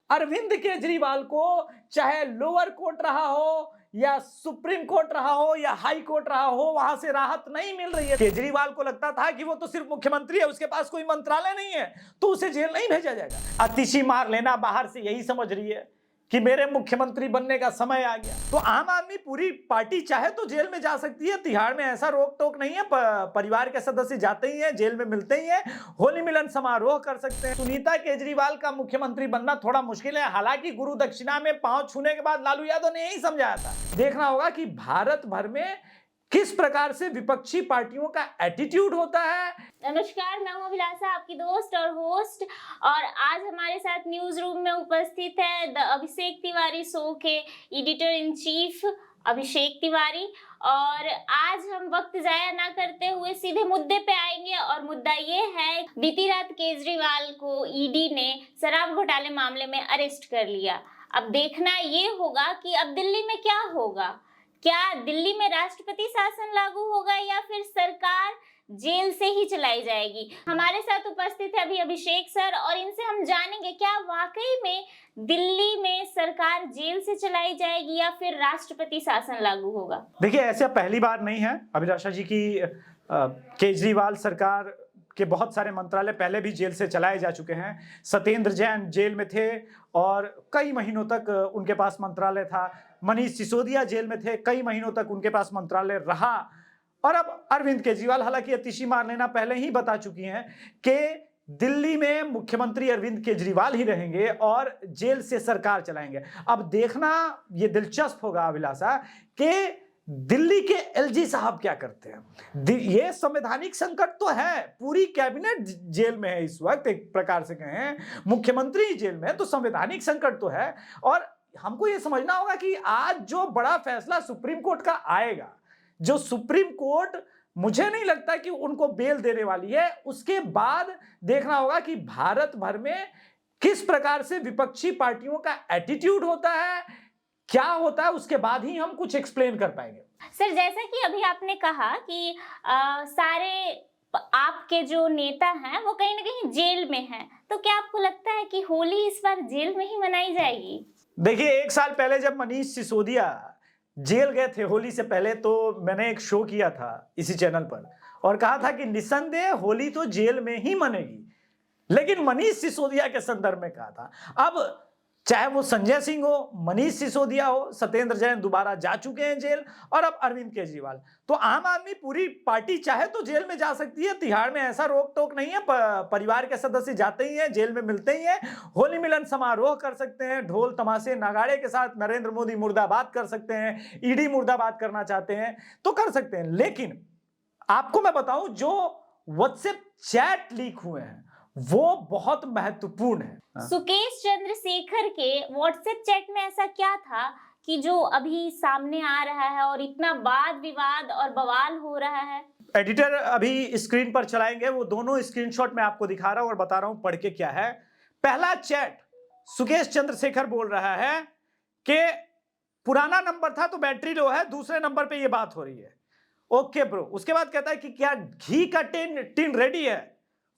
अरविंद केजरीवाल को चाहे lower court रहा हो या सुप्रीम कोर्ट रहा हो या हाई कोर्ट रहा हो, वहां से राहत नहीं मिल रही है। केजरीवाल को लगता था कि वो तो सिर्फ मुख्यमंत्री है, उसके पास कोई मंत्रालय नहीं है, तो उसे जेल नहीं भेजा जाएगा। अतिशी मार लेना बाहर से यही समझ रही है कि मेरे मुख्यमंत्री बनने का समय आ गया। तो आम आदमी पूरी पार्टी चाहे तो जेल में जा सकती है। तिहाड़ में ऐसा रोक टोक नहीं है, परिवार के सदस्य जाते ही हैं, जेल में मिलते ही हैं, होली मिलन समारोह कर सकते हैं। सुनीता केजरीवाल का मुख्यमंत्री बनना थोड़ा मुश्किल है। हालांकि गुरु दक्षिणा में पांव छूने के बाद लालू यादव ने यही समझाया था। देखना होगा कि भारत भर में किस प्रकार से विपक्षी पार्टियों का एटीट्यूड होता है। नमस्कार, मैं हूं अभिलाषा, आपकी दोस्त और होस्ट। और आज हमारे साथ न्यूज रूम में उपस्थित है द अभिषेक तिवारी शो के editor in chief Abhishek Tiwari. और आज हम वक्त जाया ना करते हुए सीधे मुद्दे पे आएंगे, और मुद्दा ये है, बीती रात केजरीवाल को ईडी ने शराब घोटाले मामले में अरेस्ट कर लिया। अब देखना ये होगा कि अब दिल्ली में क्या होगा। क्या दिल्ली में राष्ट्रपति शासन लागू होगा या फिर सरकार जेल से ही चलाई जाएगी। हमारे साथ उपस्थित है अभी अभिषेक सर, और इनसे हम जानेंगे क्या वाकई में दिल्ली में सरकार जेल से चलाई जाएगी या फिर राष्ट्रपति शासन लागू होगा। देखिए, ऐसा पहली बार नहीं है अभिलाषा जी की केजरीवाल सरकार के बहुत सारे मंत्रालय पहले भी जेल से चलाए जा चुके हैं। सत्येंद्र जैन जेल में थे और कई महीनों तक उनके पास मंत्रालय था। मनीष सिसोदिया जेल में थे, कई महीनों तक उनके पास मंत्रालय रहा। और अब अरविंद केजरीवाल, हालांकि अतिशी मार लेना पहले ही बता चुकी हैं कि दिल्ली में मुख्यमंत्री अरविंद केजरीवाल ही रहेंगे और जेल से सरकार चलाएंगे। अब देखना ये दिलचस्प होगा अभिलाषा कि दिल्ली के एलजी साहब क्या करते हैं। ये संवैधानिक संकट तो है, पूरी कैबिनेट जेल में है इस वक्त, एक प्रकार से कहें मुख्यमंत्री जेल में है, तो संवैधानिक संकट तो है। और हमको ये समझना होगा कि आज जो बड़ा फैसला सुप्रीम कोर्ट का आएगा, जो सुप्रीम कोर्ट मुझे नहीं लगता कि उनको बेल देने वाली है, उसके बाद देखना होगा कि भारत भर में किस प्रकार से विपक्षी पार्टियों का एटीट्यूड होता है, क्या होता है, उसके बाद ही हम कुछ एक्सप्लेन कर पाएंगे। सर, जैसा कि अभी आपने कहा कि सारे आपके जो नेता हैं वो कहीं ना कहीं जेल में हैं, तो क्या आपको लगता है कि होली इस बार जेल में ही मनाई जाएगी? देखिए, एक साल पहले जब मनीष सिसोदिया जेल गए थे होली से पहले, तो मैंने एक शो किया था इसी चैनल पर और कहा था कि निस्संदेह होली तो जेल में ही मनेगी, लेकिन मनीष सिसोदिया के संदर्भ में कहा था। अब चाहे वो संजय सिंह हो, मनीष सिसोदिया हो, सत्येंद्र जैन दोबारा जा चुके हैं जेल, और अब अरविंद केजरीवाल, तो आम आदमी पूरी पार्टी चाहे तो जेल में जा सकती है। तिहाड़ में ऐसा रोक टोक नहीं है, परिवार के सदस्य जाते ही हैं, जेल में मिलते ही हैं, होली मिलन समारोह कर सकते हैं, ढोल तमाशे नगाड़े के साथ नरेंद्र मोदी मुर्दाबाद कर सकते हैं, ईडी मुर्दाबाद करना चाहते हैं तो कर सकते हैं। लेकिन आपको मैं बताऊं, जो व्हाट्सएप चैट लीक हुए हैं वो बहुत महत्वपूर्ण है। सुकेश चंद्रशेखर के व्हाट्सएप चैट में ऐसा क्या था कि जो अभी सामने आ रहा है और इतना वाद विवाद और बवाल हो रहा है? एडिटर अभी स्क्रीन पर चलाएंगे, वो दोनों स्क्रीनशॉट मैं आपको दिखा रहा हूं और बता रहा हूं पढ़ के क्या है। पहला चैट, सुकेश चंद्रशेखर बोल रहा है कि पुराना नंबर था तो बैटरी लो है, दूसरे नंबर पे ये बात हो रही है, ओके ब्रो। उसके बाद कहता है कि क्या घी का टिन रेडी है,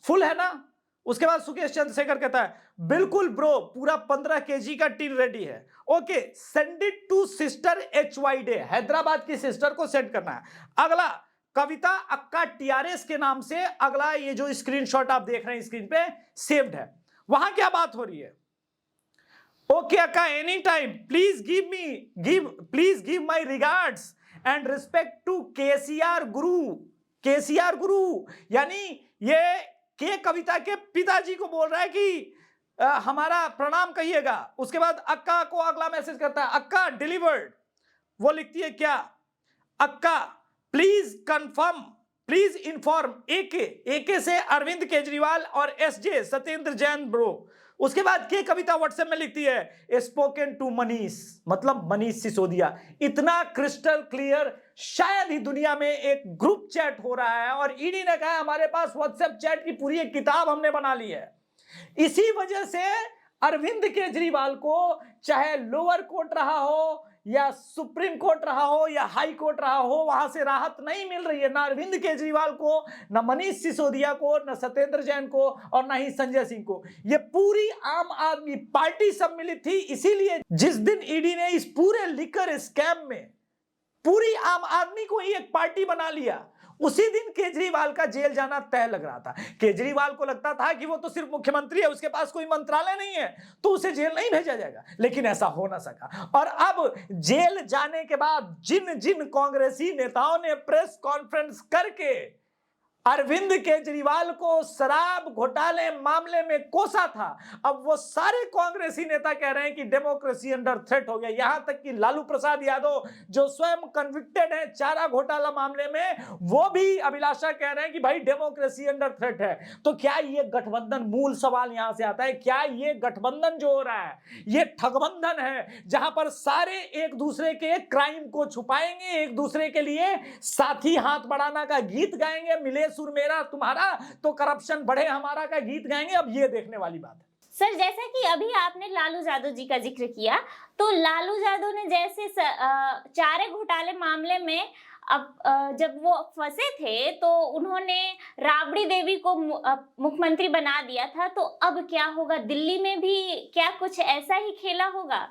फुल है ना? उसके बाद सुकेश चंद्रशेखर कहता है बिल्कुल ब्रो, पूरा 15 केजी का टिन रेडी है, okay send it to sister HY day, Hyderabad की सिस्टर को सेंड करना है। अगला कविता अक्का TRS के नाम से अगला ये जो स्क्रीनशॉट आप देख रहे हैं स्क्रीन पे सेव्ड है। वहां क्या बात हो रही है? ओके अक्का, any time please give my regards and respect to KCR गुरु, यानी ये के कविता के पिताजी को बोल रहा है कि हमारा प्रणाम कहिएगा। उसके बाद अक्का को अगला मैसेज करता है, अक्का डिलीवर्ड। वो लिखती है क्या? अक्का प्लीज कंफर्म, प्लीज इन्फॉर्म एके से अरविंद केजरीवाल और SJ सत्येंद्र जैन ब्रो। उसके बाद के कविता व्हाट्सएप में लिखती है स्पोकन टू मनीष, मतलब मनीष सिसोदिया। इतना क्रिस्टल क्लियर शायद ही दुनिया में एक ग्रुप चैट हो रहा है, और ईडी ने कहा हमारे पास व्हाट्सएप चैट की पूरी एक किताब हमने बना ली है। इसी वजह से अरविंद केजरीवाल को चाहे लोअर कोर्ट रहा हो या सुप्रीम कोर्ट रहा हो या हाई कोर्ट रहा हो, वहां से राहत नहीं मिल रही है, ना अरविंद केजरीवाल को, ना मनीष सिसोदिया को, ना सत्येंद्र जैन को, और ना ही संजय सिंह को। ये पूरी आम आदमी पार्टी सम्मिलित थी। इसीलिए जिस दिन ईडी ने इस पूरे लिकर स्कैम में पूरी आम आदमी को ही एक पार्टी बना लिया, उसी दिन केजरीवाल का जेल जाना तय लग रहा था। केजरीवाल को लगता था कि वो तो सिर्फ मुख्यमंत्री है, उसके पास कोई मंत्रालय नहीं है, तो उसे जेल नहीं भेजा जाएगा, लेकिन ऐसा हो ना सका। और अब जेल जाने के बाद जिन जिन कांग्रेसी नेताओं ने प्रेस कॉन्फ्रेंस करके अरविंद केजरीवाल को शराब घोटाले मामले में कोसा था, अब वो सारे कांग्रेसी नेता कह रहे हैं कि डेमोक्रेसी अंडर थ्रेट हो गया। यहां तक कि लालू प्रसाद यादव जो स्वयं कन्विक्टेड है चारा घोटाला मामले में, वो भी अभिलाषा कह रहे हैं कि भाई डेमोक्रेसी अंडर थ्रेट है। तो क्या ये गठबंधन, मूल सवाल यहां से आता है, क्या ये गठबंधन जो हो रहा है ये ठगबंधन है, जहां पर सारे एक दूसरे के क्राइम को छुपाएंगे, एक दूसरे के लिए साथी हाथ बढ़ाना का गीत गाएंगे, मिले सुर मेरा तुम्हारा तो करप्शन बढ़े हमारा का गीत गाएंगे। अब ये देखने वाली बात है। सर, जैसा कि अभी आपने लालू यादव जी का जिक्र किया, तो लालू यादव ने जैसे चारे घोटाले मामले में अब जब वो फंसे थे तो उन्होंने राबड़ी देवी को मुख्यमंत्री बना दिया था, तो अब क्या होगा? दिल्ली में भी क्या कुछ ऐसा ही खेला होगा?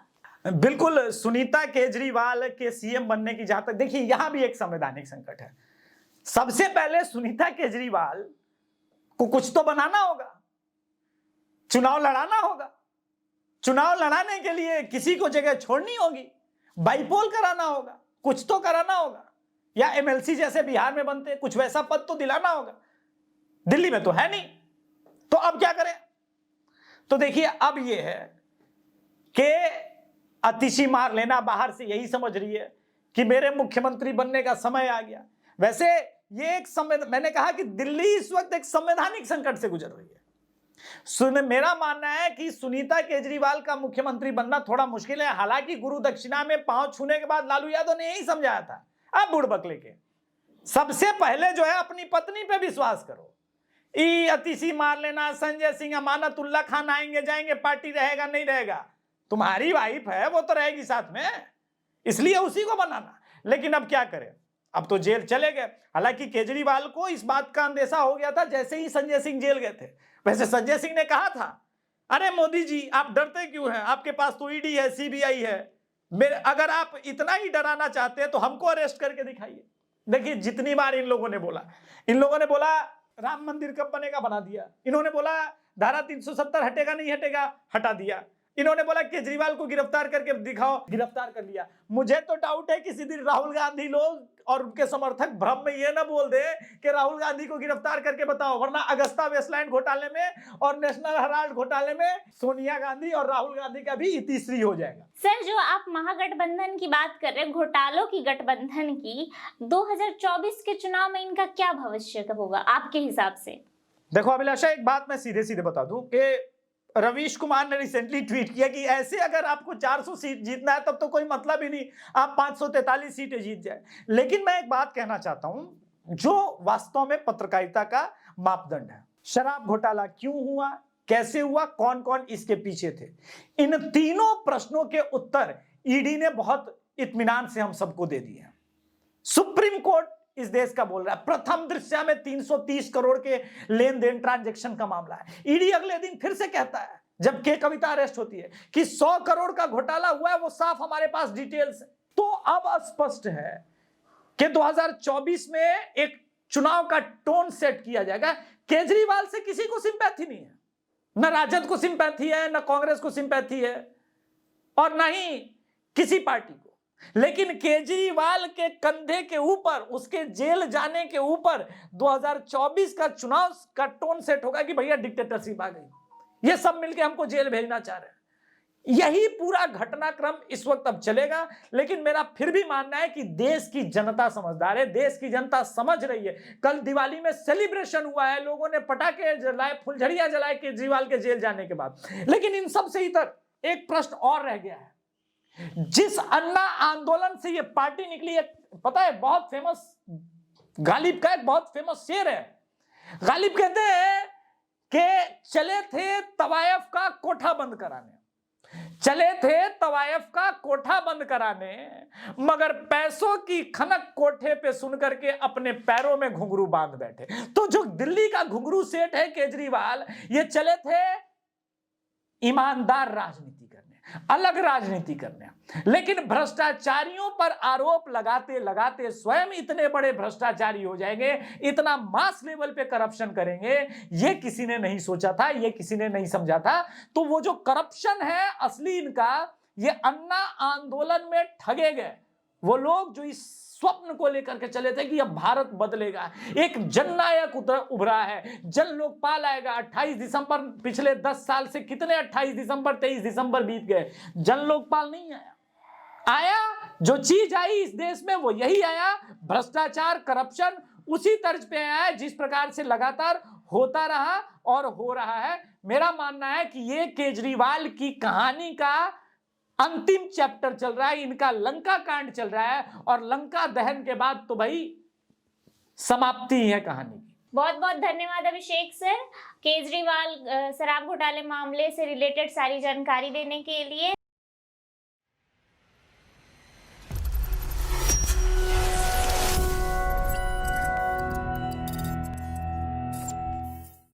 बिल्कुल, सुनीता केजरीवाल के सीएम बनने की जहां तक, देखिए यहां भी एक संवैधानिक संकट है। सबसे पहले सुनीता केजरीवाल को कुछ तो बनाना होगा, चुनाव लड़ाना होगा। चुनाव लड़ाने के लिए किसी को जगह छोड़नी होगी, बाईपोल कराना होगा, कुछ तो कराना होगा, या एमएलसी जैसे बिहार में बनते कुछ वैसा पद तो दिलाना होगा। दिल्ली में तो है नहीं, तो अब क्या करें? तो देखिए अब यह है कि अतिशी मार लेना बाहर से यही समझ रही है कि मेरे मुख्यमंत्री बनने का समय आ गया। वैसे ये एक मैंने कहा कि दिल्ली इस वक्त एक संवैधानिक संकट से गुजर रही है। मेरा मानना है कि सुनीता केजरीवाल का मुख्यमंत्री बनना थोड़ा मुश्किल है। हालांकि गुरु दक्षिणा में पांव छूने के बाद लालू यादव ने यही समझाया था, अब बुड़बक लेके सबसे पहले जो है अपनी पत्नी पे विश्वास करो। ई अतिशी मार लेना, संजय सिंह, अमानतुल्लाह खान आएंगे जाएंगे, पार्टी रहेगा नहीं रहेगा, तुम्हारी वाइफ है वो तो रहेगी साथ में, इसलिए उसी को बनाना। लेकिन अब क्या करें, अब तो जेल चले गए। हालांकि केजरीवाल को इस बात का अंदेशा हो गया था जैसे ही संजय सिंह जेल गए थे। वैसे संजय सिंह ने कहा था, अरे मोदी जी आप डरते क्यों हैं, आपके पास तो ईडी है, सीबीआई है, अगर आप इतना ही डराना चाहते हैं तो हमको अरेस्ट करके दिखाइए। देखिए जितनी बार इन लोगों ने बोला राम मंदिर कब बनेगा, बना दिया। इन्होंने बोला धारा 370 हटेगा नहीं हटेगा, हटा दिया। इन्होंने बोला केजरीवाल को गिरफ्तार करके दिखाओ, गिरफ्तार कर लिया। मुझे तो डाउट है किसी दिन राहुल गांधी लोग और उनके समर्थक भ्रम में ये ना बोल दे कि राहुल गांधी को गिरफ्तार करके बताओ, वरना अगस्ता वेस्टलैंड घोटाले में और नेशनल हेराल्ड घोटाले में सोनिया गांधी और राहुल गांधी का भी इतिश्री हो जाएगा। सर, जो आप महागठबंधन की बात कर रहे हैं, घोटालों की गठबंधन की, 2024 के चुनाव में इनका क्या भविष्य होगा आपके हिसाब से? देखो अभिलाषा, एक बात मैं सीधे सीधे बता दूं कि रवीश कुमार ने रिसेंटली ट्वीट किया कि ऐसे अगर आपको 400 सीट जीतना है तब तो कोई मतलब ही नहीं, आप 543 सीटें जीत जाए। लेकिन मैं एक बात कहना चाहता हूं जो वास्तव में पत्रकारिता का मापदंड है। शराब घोटाला क्यों हुआ, कैसे हुआ, कौन कौन इसके पीछे थे, इन तीनों प्रश्नों के उत्तर ईडी ने बहुत इत्मीनान से हम सबको दे दिए हैं। सुप्रीम कोर्ट इस देश का बोल रहा है, प्रथम दृश्य में 330 करोड़ के लेन देन ट्रांजैक्शन का मामला है। ईडी अगले दिन फिर से कहता है जब के कविता अरेस्ट होती है कि 100 करोड़ का घोटाला हुआ है, वो साफ हमारे पास डिटेल्स है। तो अब स्पष्ट है कि 2024 में एक चुनाव का टोन सेट किया जाएगा। केजरीवाल से किसी को सिंपैथी नहीं है, न राजद को सिंपैथी है, न कांग्रेस को सिंपैथी है, और न ही किसी पार्टी को। लेकिन केजरीवाल के कंधे के ऊपर, उसके जेल जाने के ऊपर 2024 का चुनाव का टोन सेट होगा कि भैया डिक्टेटरशिप आ गई, ये सब मिलके हमको जेल भेजना चाह रहे हैं। यही पूरा घटनाक्रम इस वक्त अब चलेगा। लेकिन मेरा फिर भी मानना है कि देश की जनता समझदार है, देश की जनता समझ रही है। कल दिवाली में सेलिब्रेशन हुआ है, लोगों ने पटाखे जलाए, फुलझड़ियां जलाए केजरीवाल के जेल जाने के बाद। लेकिन इन सब से इतर एक प्रश्न और रह गया है। जिस अन्ना आंदोलन से ये पार्टी निकली है, पता है बहुत फेमस, गालिब का एक बहुत फेमस शेर है। गालिब कहते हैं कि चले थे तवायफ का कोठा बंद कराने, चले थे तवायफ का कोठा बंद कराने, मगर पैसों की खनक कोठे पे सुन करके अपने पैरों में घुंघरू बांध बैठे। तो जो दिल्ली का घुंघरू सेठ है केजरीवाल, ये चले थे ईमानदार राजनीति करने, अलग राजनीति करने, लेकिन भ्रष्टाचारियों पर आरोप लगाते लगाते स्वयं इतने बड़े भ्रष्टाचारी हो जाएंगे, इतना मास लेवल पे करप्शन करेंगे, ये किसी ने नहीं सोचा था, ये किसी ने नहीं समझा था। तो वो जो करप्शन है असली इनका, ये अन्ना आंदोलन में ठगे गए वो लोग जो इस स्वप्न को लेकर के चले थे कि अब भारत बदलेगा, एक जननायक उभरा है, जन लोकपाल आएगा। 28 दिसंबर, पिछले 10 साल से कितने 28 दिसंबर 23 दिसंबर बीत गए, जन लोकपाल नहीं आया। जो चीज आई इस देश में वो यही आया, भ्रष्टाचार, करप्शन उसी तर्ज पे आया है जिस प्रकार से लगातार होता रहा और हो रहा है। मेरा मानना है कि ये केजरीवाल की कहानी का अंतिम चैप्टर चल रहा है, इनका लंका कांड चल रहा है, और लंका दहन के बाद तो भाई समाप्ति है कहानी की। बहुत बहुत धन्यवाद अभिषेक सर, केजरीवाल शराब घोटाले मामले से रिलेटेड सारी जानकारी देने के लिए।